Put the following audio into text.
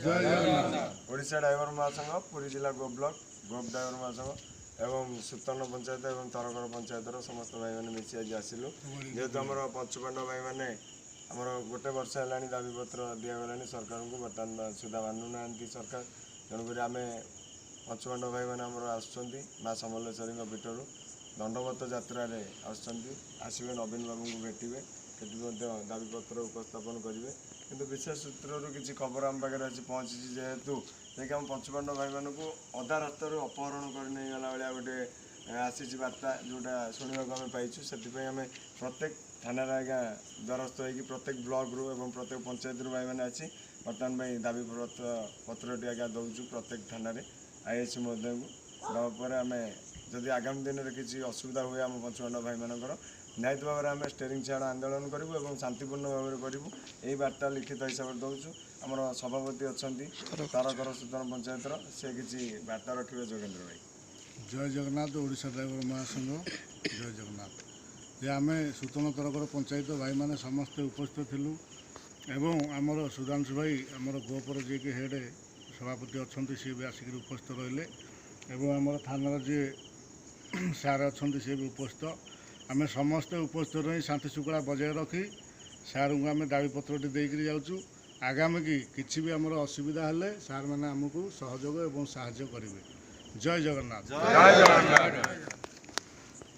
Odisha driver महासंघ पुरी जिला गोप block गोप driver महासंघ एवं सुतर्ण पंचायत और तरकर पंचायतर समस्त भाई मैंने मिसी आज आसिलु जेहेतु आम पंचपांड भाई मैंने आमर गोटे वर्ष है दाबीपत्र दिगला सरकार को बर्तमान सुधा मानु ना सरकार तेणुक आम पंचपांड भाई मैंने आस समलेश्वरी पीठर दंडवत यात्रा आसवे नवीन बाबू को भेटे दाबीपत्र उपस्थापन करेंगे किंतु विशेष सूत्र किसी खबर आम पाखे अच्छी पहुँची जेहेतु देखिए आम पंचपांड भाई मान को अधा रास्त अपहरण कर नहीं गला भाया गोटे आसी बार्ता जोटा शुणा आम पाइचु से आम प्रत्येक थाना आज्ञा द्वारस्थ हो प्रत्येक ब्लॉक रु एवं प्रत्येक पंचायत रु भाई मैंने अच्छी बर्तमान भाई दाबी पत्रटी आज्ञा दौचु प्रत्येक थाना आईएससी महोदय को दवापर आम जदि आगामी दिन में किसी असुविधा हुए आम पंचपांड भाई मानकर निहित भाव में आम स्टेरिंग छाड़ आंदोलन करूँ और शांतिपूर्ण भाव में करूँ यही बार्ता लिखित हिसाब से दौचु आमर सभापति अच्छा तारकर सुतर्ण पंचायत से किसी बार्ता रखिए जोगेन्द्र भाई। जय जगन्नाथ ओडिशा ड्राइवर महासंघ जय जगन्नाथ जे आम सुतर्ण तरकर पंचायत भाई मैंने समस्ते उपस्थित थिलु एवं आमर सुधांशु भाई आमर गोपर जी की हेड सभापति अच्छा सी भी आसिक उपस्थित रहिले एवं आमर थानार जी सार अच्छा सी भी उपस्थित आम समस्ते उपस्थित रही शांति शृंखला बजाय रखी सार को आम दाबीपत्रटी देकर जाऊँ आगामी की किसी भी आमर असुविधा हेले सार मैंने आमको सहयोग और साहाय्य करेंगे। जय जगन्नाथ।